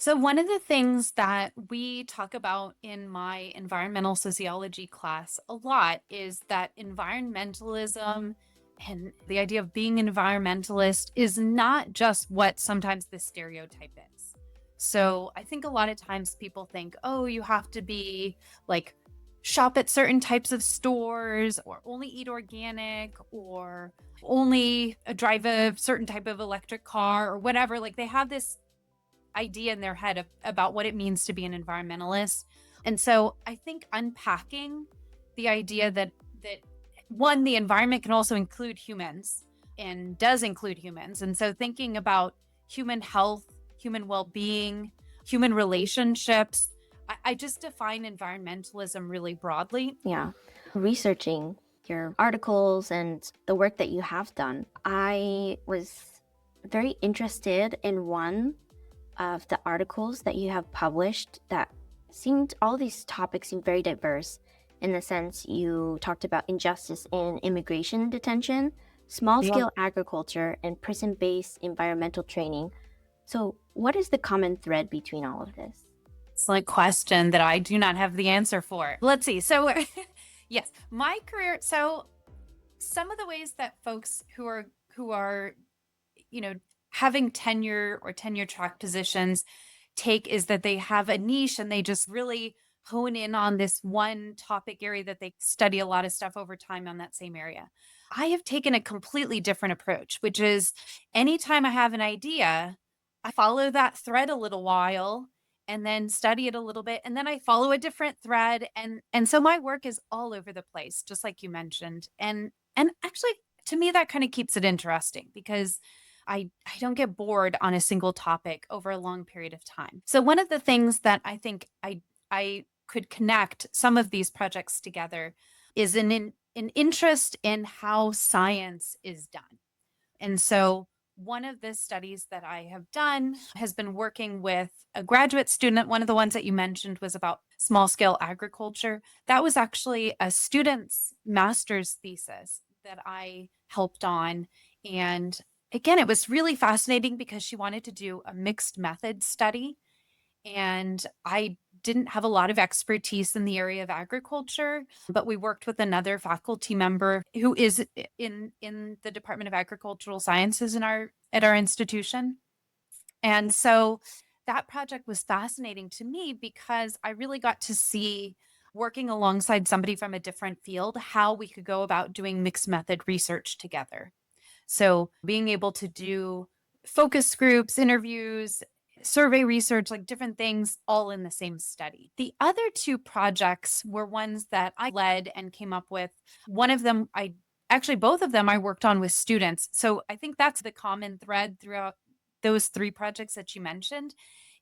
So, one of the things that we talk about in my environmental sociology class a lot is that environmentalism and the idea of being an environmentalist is not just what sometimes the stereotype is. So, I think a lot of times people think, oh, you have to be like, shop at certain types of stores or only eat organic or only drive a certain type of electric car or whatever. Like, they have this idea in their head about what it means to be an environmentalist. And so I think unpacking the idea that one, the environment can also include humans and does include humans. And so thinking about human health, human well-being, human relationships, I just define environmentalism really broadly. Yeah. Researching your articles and the work that you have done, I was very interested in one of the articles that you have published that seemed, all these topics seem very diverse. In the sense, you talked about injustice in immigration detention, small Yeah. scale agriculture, and prison based environmental training. So, what is the common thread between all of this? Excellent question that I do not have the answer for. Let's see. So, yes, my career. So, some of the ways that folks who are you know having tenure or tenure track positions take is that they have a niche and they just really hone in on this one topic area that they study a lot of stuff over time on that same area. I have taken a completely different approach, which is anytime I have an idea, I follow that thread a little while and then study it a little bit and then I follow a different thread and so my work is all over the place just like you mentioned. And actually to me that kind of keeps it interesting because I don't get bored on a single topic over a long period of time. So one of the things that I think I could connect some of these projects together is an interest in how science is done. And so one of the studies that I have done has been working with a graduate student. One of the ones that you mentioned was about small scale agriculture. That was actually a student's master's thesis that I helped on. And again, it was really fascinating because she wanted to do a mixed method study. And I didn't have a lot of expertise in the area of agriculture, but we worked with another faculty member who is in the Department of Agricultural Sciences in our at our institution. And so that project was fascinating to me because I really got to see working alongside somebody from a different field how we could go about doing mixed method research together. So being able to do focus groups, interviews, survey research, like different things all in the same study. The other two projects were ones that I led and came up with. One of them, I actually, both of them I worked on with students. So I think that's the common thread throughout those three projects that you mentioned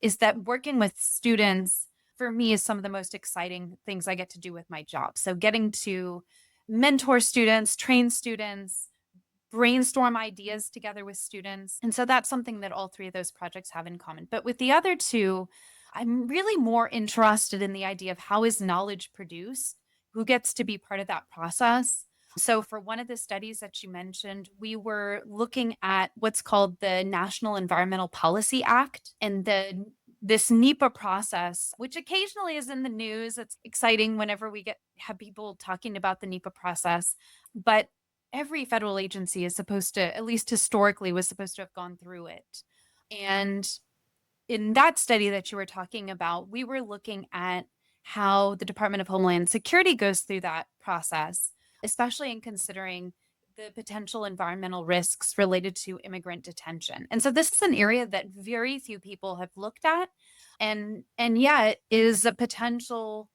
is that working with students for me is some of the most exciting things I get to do with my job. So getting to mentor students, train students, brainstorm ideas together with students. And so that's something that all three of those projects have in common. But with the other two, I'm really more interested in the idea of how is knowledge produced? Who gets to be part of that process? So for one of the studies that you mentioned, we were looking at what's called the National Environmental Policy Act and the this NEPA process, which occasionally is in the news. It's exciting whenever we get have people talking about the NEPA process. But every federal agency is supposed to, at least historically, was supposed to have gone through it. And in that study that you were talking about, we were looking at how the Department of Homeland Security goes through that process, especially in considering the potential environmental risks related to immigrant detention. And so this is an area that very few people have looked at and yet is a potential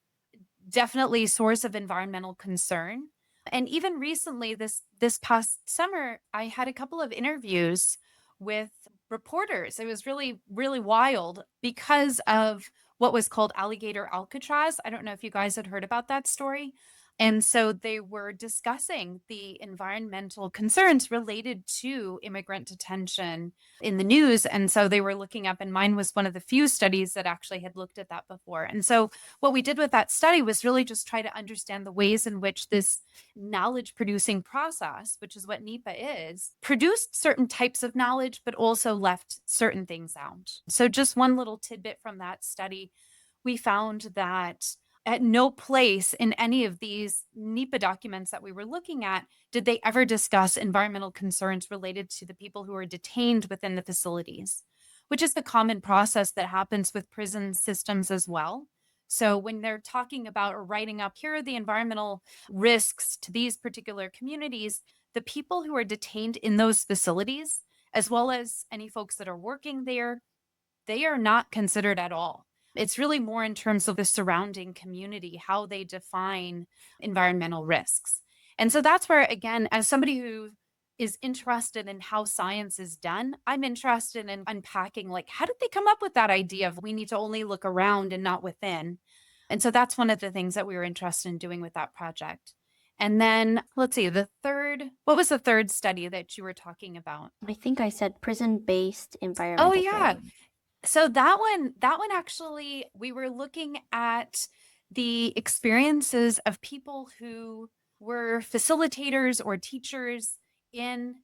definitely source of environmental concern. And even recently, this past summer, I had a couple of interviews with reporters. It was really wild because of what was called alligator Alcatraz. I don't know if you guys had heard about that story. And so they were discussing the environmental concerns related to immigrant detention in the news. And so they were looking up, and mine was one of the few studies that actually had looked at that before. And so what we did with that study was really just try to understand the ways in which this knowledge producing process, which is what NEPA is, produced certain types of knowledge, but also left certain things out. So just one little tidbit from that study, we found that at no place in any of these NEPA documents that we were looking at did they ever discuss environmental concerns related to the people who are detained within the facilities, which is the common process that happens with prison systems as well. So when they're talking about or writing up, here are the environmental risks to these particular communities, the people who are detained in those facilities, as well as any folks that are working there, they are not considered at all. It's really more in terms of the surrounding community, how they define environmental risks. And so that's where, again, as somebody who is interested in how science is done, I'm interested in unpacking, like, how did they come up with that idea of we need to only look around and not within? And so that's one of the things that we were interested in doing with that project. And then let's see, what was the third study that you were talking about? I think I said prison-based Oh, environmental yeah. training. So that one actually, we were looking at the experiences of people who were facilitators or teachers in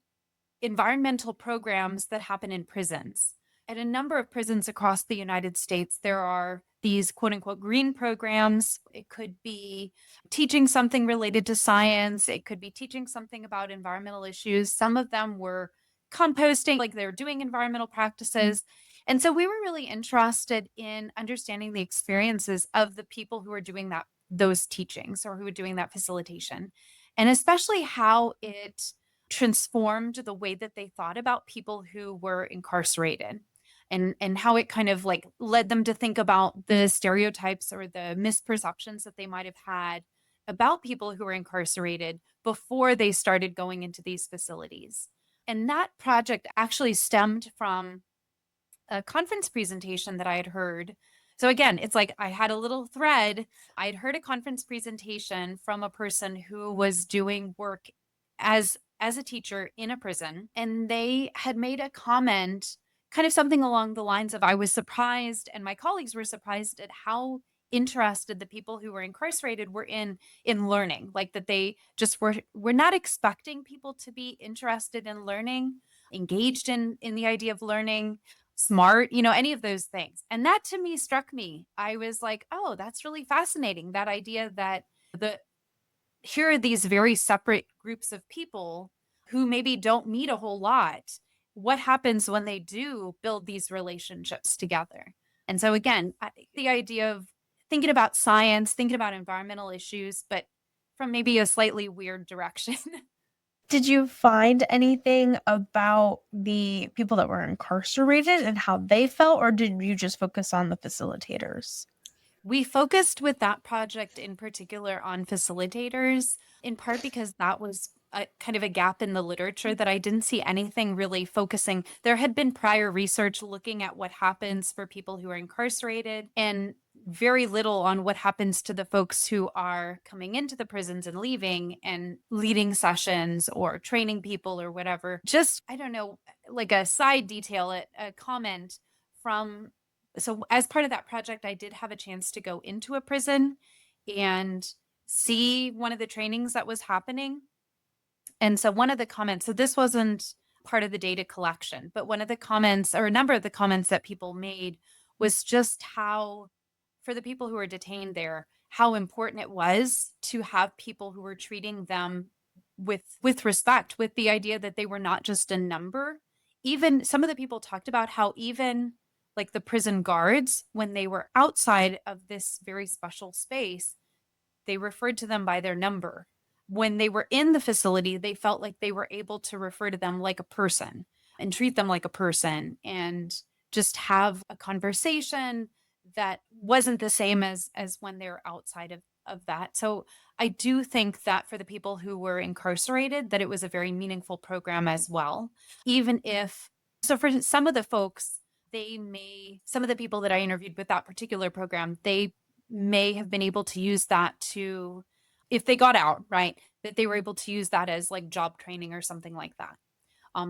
environmental programs that happen in prisons. At a number of prisons across the United States, there are these quote unquote green programs. It could be teaching something related to science, it could be teaching something about environmental issues. Some of them were composting, like they're doing environmental practices. And so we were really interested in understanding the experiences of the people who are doing those teachings or who are doing that facilitation, and especially how it transformed the way that they thought about people who were incarcerated, and how it kind of like led them to think about the stereotypes or the misperceptions that they might have had about people who were incarcerated before they started going into these facilities. And that project actually stemmed from a conference presentation that I had heard. So again, it's like I had a little thread. I had heard a conference presentation from a person who was doing work as a teacher in a prison, and they had made a comment, kind of something along the lines of, I was surprised and my colleagues were surprised at how interested the people who were incarcerated were in learning, like that they just were not expecting people to be interested in learning, engaged in the idea of learning, smart, any of those things. And that to me struck me. I was like, oh, that's really fascinating. That idea that the here are these very separate groups of people who maybe don't meet a whole lot. What happens when they do build these relationships together? And so again, the idea of thinking about science, thinking about environmental issues, but from maybe a slightly weird direction. Did you find anything about the people that were incarcerated and how they felt, or did you just focus on the facilitators? We focused with that project in particular on facilitators, in part because that was kind of a gap in the literature that I didn't see anything really focusing. There had been prior research looking at what happens for people who are incarcerated, and very little on what happens to the folks who are coming into the prisons and leaving and leading sessions or training people or whatever. Just, I don't know, like a side detail, a comment from so as part of that project, I did have a chance to go into a prison and see one of the trainings that was happening. And so one of the comments, so this wasn't part of the data collection, but one of the comments, or a number of the comments that people made, was just how, for the people who were detained there, how important it was to have people who were treating them with respect, with the idea that they were not just a number. Even some of the people talked about how even like the prison guards, when they were outside of this very special space, they referred to them by their number. When they were in the facility, they felt like they were able to refer to them like a person and treat them like a person and just have a conversation that wasn't the same as when they're outside of that. So I do think that for the people who were incarcerated, that it was a very meaningful program as well. Even if, so for some of the folks, some of the people that I interviewed with that particular program, they may have been able to use that to if they got out, right, that they were able to use that as like job training or something like that.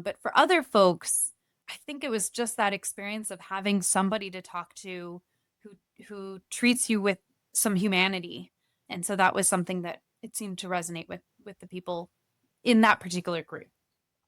But for other folks, I think it was just that experience of having somebody to talk to who treats you with some humanity. And so that was something that it seemed to resonate with the people in that particular group.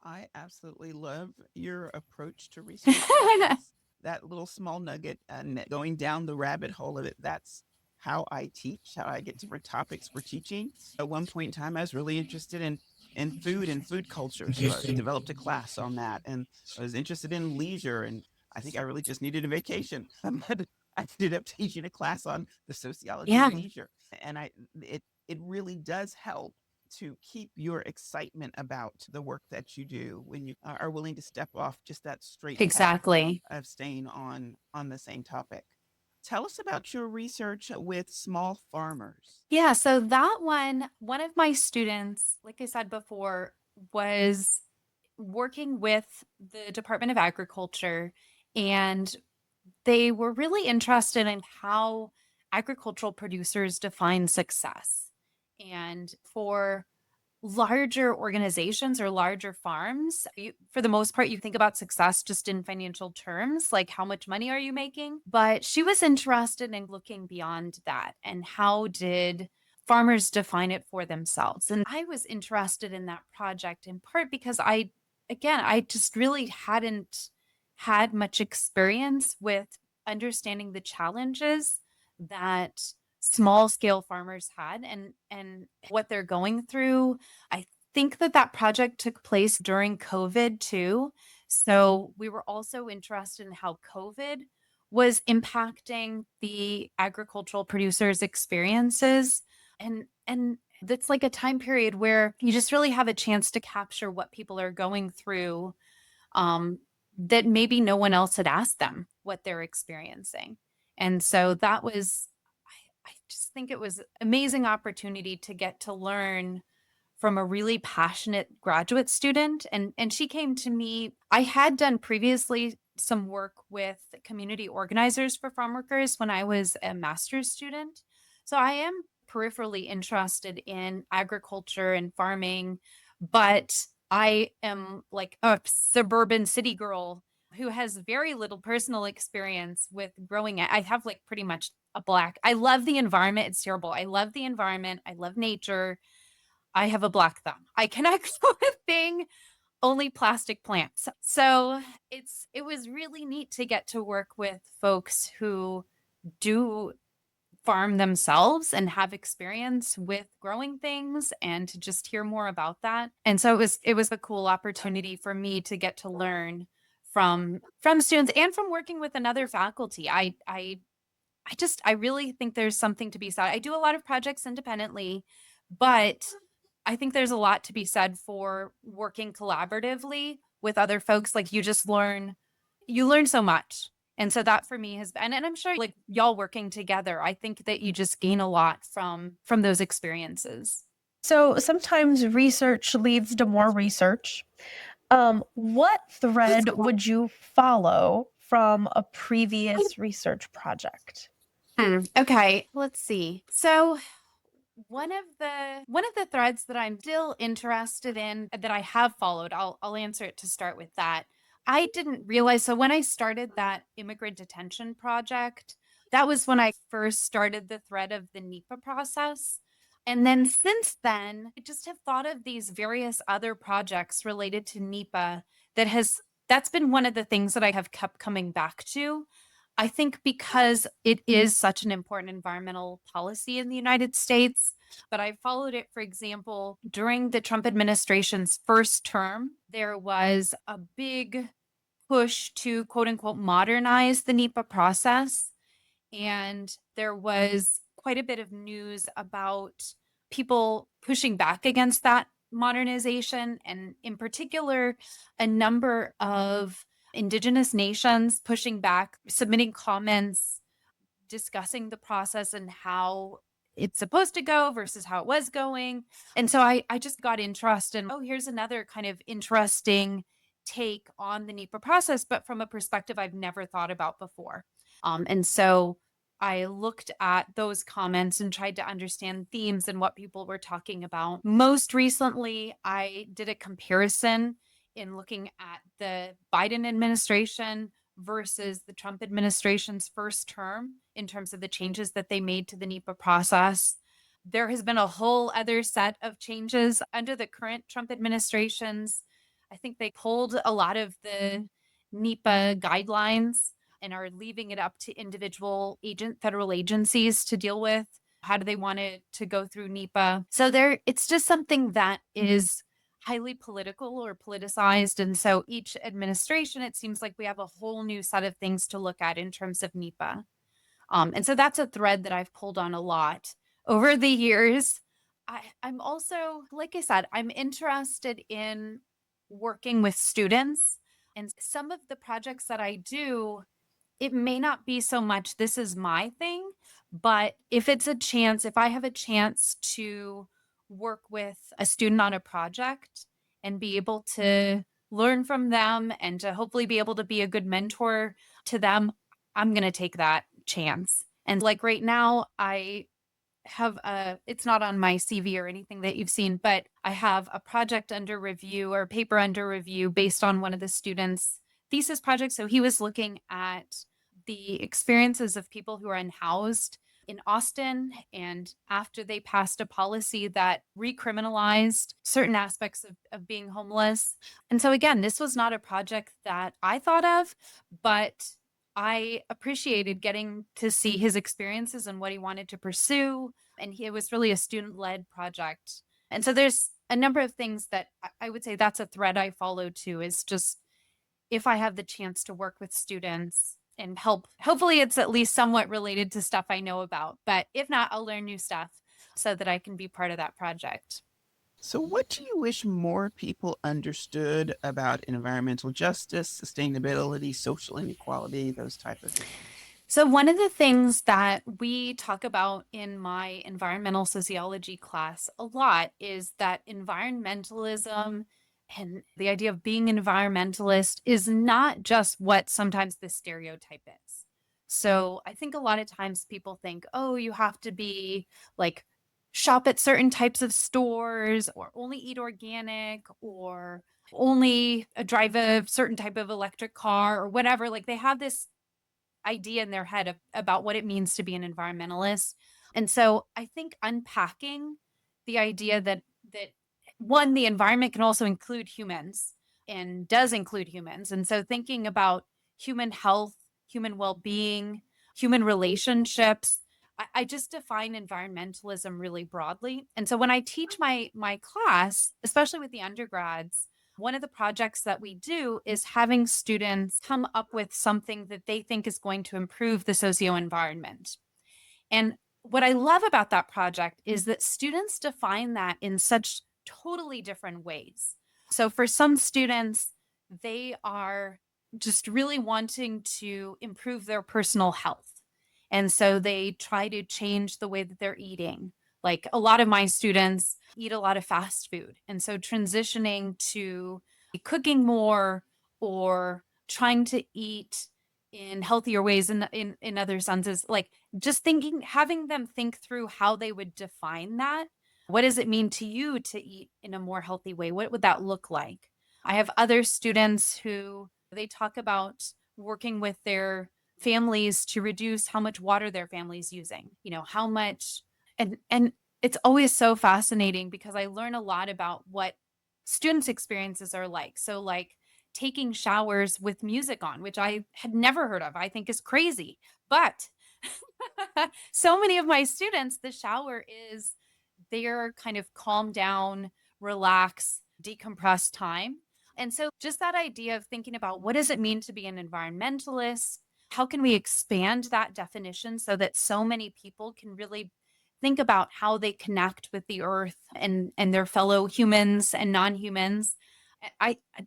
I absolutely love your approach to research process. That little small nugget and going down the rabbit hole of it, that's how I teach, how I get different topics for teaching. At one point in time, I was really interested in food and food culture. So I developed a class on that, and I was interested in leisure, and I think I really just needed a vacation. But I ended up teaching a class on the sociology Yeah. of leisure. And it really does help to keep your excitement about the work that you do when you are willing to step off just that straight path Exactly. of staying on the same topic. Tell us about your research with small farmers. Yeah, so that one of my students, like I said before, was working with the Department of Agriculture, and they were really interested in how agricultural producers define success. And for larger organizations or larger farms, for the most part, you think about success just in financial terms, like how much money are you making? But she was interested in looking beyond that and how did farmers define it for themselves. And I was interested in that project in part because I just really hadn't had much experience with understanding the challenges that small scale farmers had and what they're going through. I think that project took place during COVID too. So we were also interested in how COVID was impacting the agricultural producers' experiences. And that's like a time period where you just really have a chance to capture what people are going through, that maybe no one else had asked them what they're experiencing. And so that was, I just think it was amazing opportunity to get to learn from a really passionate graduate student. And she came to me. I had done previously some work with community organizers for farm workers when I was a master's student. So I am peripherally interested in agriculture and farming, but I am like a suburban city girl who has very little personal experience with growing it. I have like pretty much I love the environment. It's terrible. I love the environment. I love nature. I have a black thumb. I cannot grow a thing, only plastic plants. So it was really neat to get to work with folks who do farm themselves and have experience with growing things and to just hear more about that. And so it was a cool opportunity for me to get to learn from students and from working with another faculty. I really think there's something to be said. I do a lot of projects independently, but I think there's a lot to be said for working collaboratively with other folks. Like you learn so much. And so that for me has been, and I'm sure like y'all working together, I think that you just gain a lot from those experiences. So sometimes research leads to more research. What thread would you follow from a previous research project? Okay, let's see. So one of the threads that I'm still interested in that I have followed, I'll answer it to start with that. I didn't realize, so when I started that immigrant detention project, that was when I first started the thread of the NEPA process. And then since then, I just have thought of these various other projects related to NEPA that's been one of the things that I have kept coming back to. I think because it is such an important environmental policy in the United States, but I followed it, for example, during the Trump administration's first term, there was a big push to quote unquote modernize the NEPA process. And there was quite a bit of news about people pushing back against that modernization. And in particular, a number of indigenous nations pushing back, submitting comments, discussing the process and how it's supposed to go versus how it was going. And so I just got interested in, oh, here's another kind of interesting take on the NEPA process, but from a perspective I've never thought about before. And so I looked at those comments and tried to understand themes and what people were talking about. Most recently, I did a comparison in looking at the Biden administration versus the Trump administration's first term in terms of the changes that they made to the NEPA process. There has been a whole other set of changes under the current Trump administrations. I think they pulled a lot of the NEPA guidelines and are leaving it up to individual federal agencies to deal with. How do they want it to go through NEPA? So it's just something that is highly political or politicized. And so each administration, it seems like we have a whole new set of things to look at in terms of NEPA. And so that's a thread that I've pulled on a lot over the years. I'm also, like I said, I'm interested in working with students. And some of the projects that I do, it may not be so much this is my thing, but if I have a chance to work with a student on a project and be able to learn from them and to hopefully be able to be a good mentor to them, I'm going to take that chance. And like right now, I have it's not on my CV or anything that you've seen, but I have a project under review or paper under review based on one of the students' thesis projects. So he was looking at the experiences of people who are unhoused in Austin, and after they passed a policy that recriminalized certain aspects of being homeless. And so again, this was not a project that I thought of, but I appreciated getting to see his experiences and what he wanted to pursue. And it was really a student-led project. And so there's a number of things that I would say that's a thread I follow too, is just if I have the chance to work with students and hopefully it's at least somewhat related to stuff I know about. But if not, I'll learn new stuff so that I can be part of that project. So, what do you wish more people understood about environmental justice, sustainability, social inequality, those type of things? So one of the things that we talk about in my environmental sociology class a lot is that environmentalism and the idea of being an environmentalist is not just what sometimes the stereotype is. So I think a lot of times people think, oh, you have to be like shop at certain types of stores or only eat organic or only drive a certain type of electric car or whatever. Like they have this idea in their head about what it means to be an environmentalist. And so I think unpacking the idea that one, the environment can also include humans and does include humans. And so thinking about human health, human well-being, human relationships, I just define environmentalism really broadly. And so when I teach my class, especially with the undergrads, one of the projects that we do is having students come up with something that they think is going to improve the socio environment. And what I love about that project is that students define that in such totally different ways. So for some students, they are just really wanting to improve their personal health. And so they try to change the way that they're eating. Like a lot of my students eat a lot of fast food. And so transitioning to cooking more or trying to eat in healthier ways in other senses, like just having them think through how they would define that. What does it mean to you to eat in a more healthy way? What would that look like? I have other students who they talk about working with their families to reduce how much water their family's using, how much, and it's always so fascinating because I learn a lot about what students' experiences are like. So like taking showers with music on, which I had never heard of, I think is crazy. But so many of my students, the shower is their kind of calm down, relax, decompress time. And so just that idea of thinking about what does it mean to be an environmentalist? How can we expand that definition so that so many people can really think about how they connect with the earth and their fellow humans and non-humans?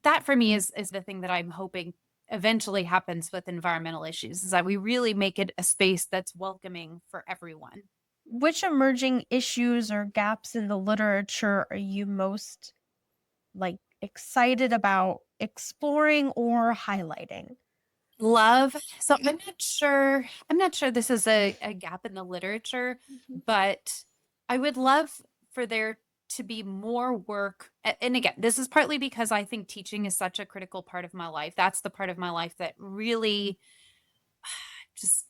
That for me is the thing that I'm hoping eventually happens with environmental issues, is that we really make it a space that's welcoming for everyone. Which emerging issues or gaps in the literature are you most excited about exploring or highlighting? Love. So I'm not sure this is a gap in the literature, but I would love for there to be more work. And again, this is partly because I think teaching is such a critical part of my life. That's the part of my life that really just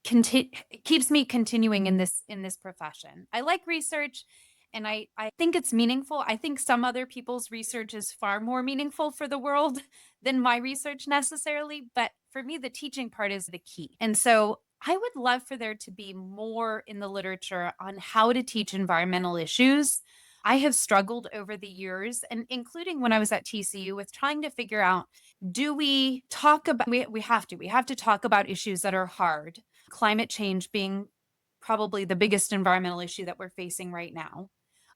keeps me continuing in this profession. I like research and I think it's meaningful. I think some other people's research is far more meaningful for the world than my research necessarily, but for me the teaching part is the key. And so I would love for there to be more in the literature on how to teach environmental issues. I have struggled over the years, and including when I was at TCU, with trying to figure out, do we talk about we have to talk about issues that are hard, climate change being probably the biggest environmental issue that we're facing right now.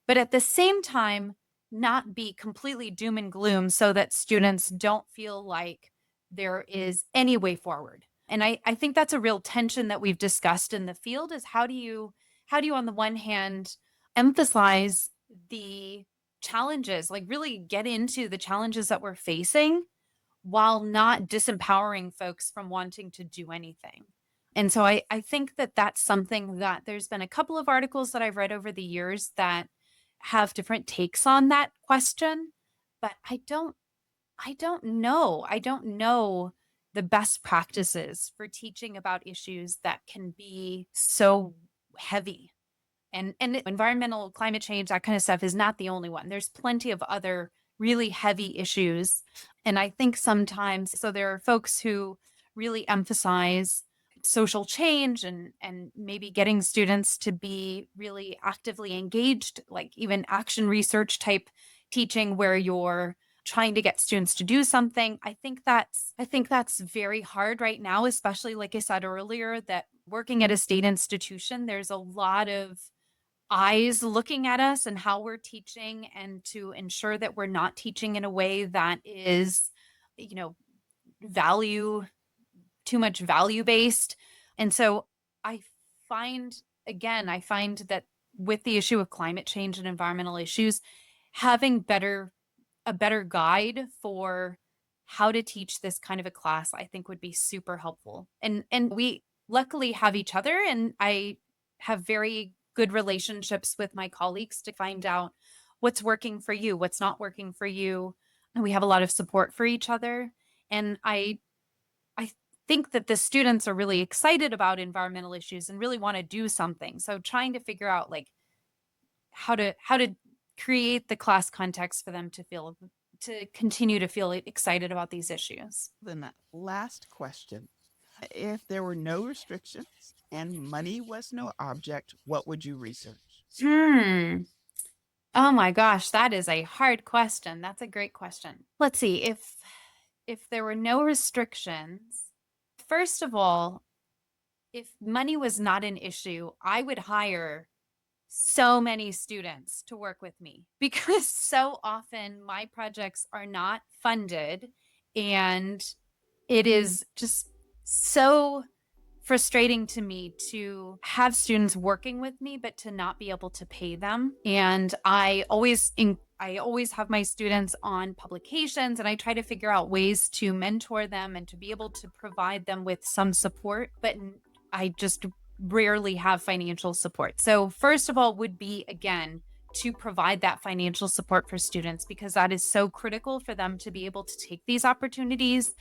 But at the same time, not be completely doom and gloom so that students don't feel like there is any way forward. And I think that's a real tension that we've discussed in the field is how do you on the one hand emphasize the challenges, like really get into the challenges that we're facing while not disempowering folks from wanting to do anything. And so I think that that's something that there's been a couple of articles that I've read over the years that have different takes on that question, but I don't know. I don't know the best practices for teaching about issues that can be so heavy. And environmental climate change, that kind of stuff is not the only one. There's plenty of other really heavy issues. And I think sometimes, so there are folks who really emphasize social change and maybe getting students to be really actively engaged, like even action research type teaching where you're trying to get students to do something. I think that's very hard right now, especially like I said earlier, that working at a state institution, there's a lot of eyes looking at us and how we're teaching, and to ensure that we're not teaching in a way that is, value too much value based. And so I find that with the issue of climate change and environmental issues, having a better guide for how to teach this kind of a class, I think would be super helpful. And we luckily have each other, and I have very good relationships with my colleagues to find out what's working for you, what's not working for you. And we have a lot of support for each other. And I think that the students are really excited about environmental issues and really want to do something. So trying to figure out like how to create the class context for them to continue to feel excited about these issues. Then that last question. If there were no restrictions and money was no object, what would you research? Oh my gosh, that is a hard question. That's a great question. Let's see. If there were no restrictions, first of all, if money was not an issue, I would hire so many students to work with me because so often my projects are not funded, and it is just so frustrating to me to have students working with me but to not be able to pay them. And I always have my students on publications, and I try to figure out ways to mentor them and to be able to provide them with some support, but I just rarely have financial support. So first of all would be, again, to provide that financial support for students, because that is so critical for them to be able to take these opportunities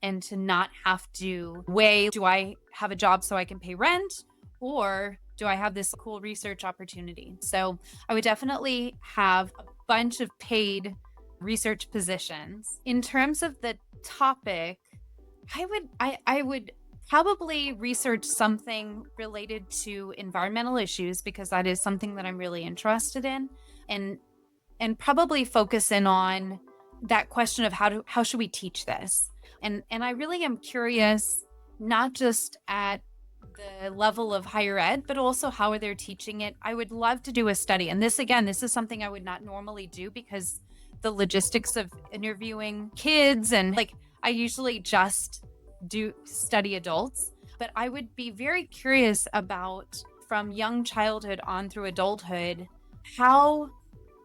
and to not have to weigh, do I have a job so I can pay rent, or do I have this cool research opportunity? So I would definitely have a bunch of paid research positions. In terms of the topic, I would probably research something related to environmental issues, because that is something that I'm really interested in, and probably focus in on that question of how should we teach this? And I really am curious, not just at the level of higher ed, but also how are they teaching it. I would love to do a study. And this is something I would not normally do, because the logistics of interviewing kids, and like I usually just do study adults, but I would be very curious about, from young childhood on through adulthood, how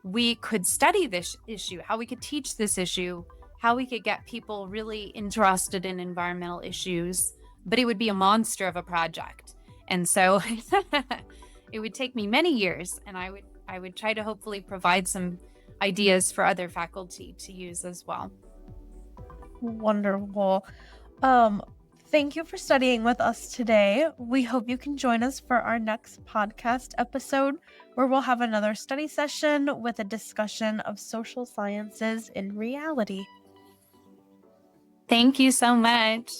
we could study this issue, how we could teach this issue how we could get people really interested in environmental issues, but it would be a monster of a project. And so it would take me many years, and I would try to hopefully provide some ideas for other faculty to use as well. Wonderful. Thank you for studying with us today. We hope you can join us for our next podcast episode, where we'll have another study session with a discussion of social sciences in reality. Thank you so much.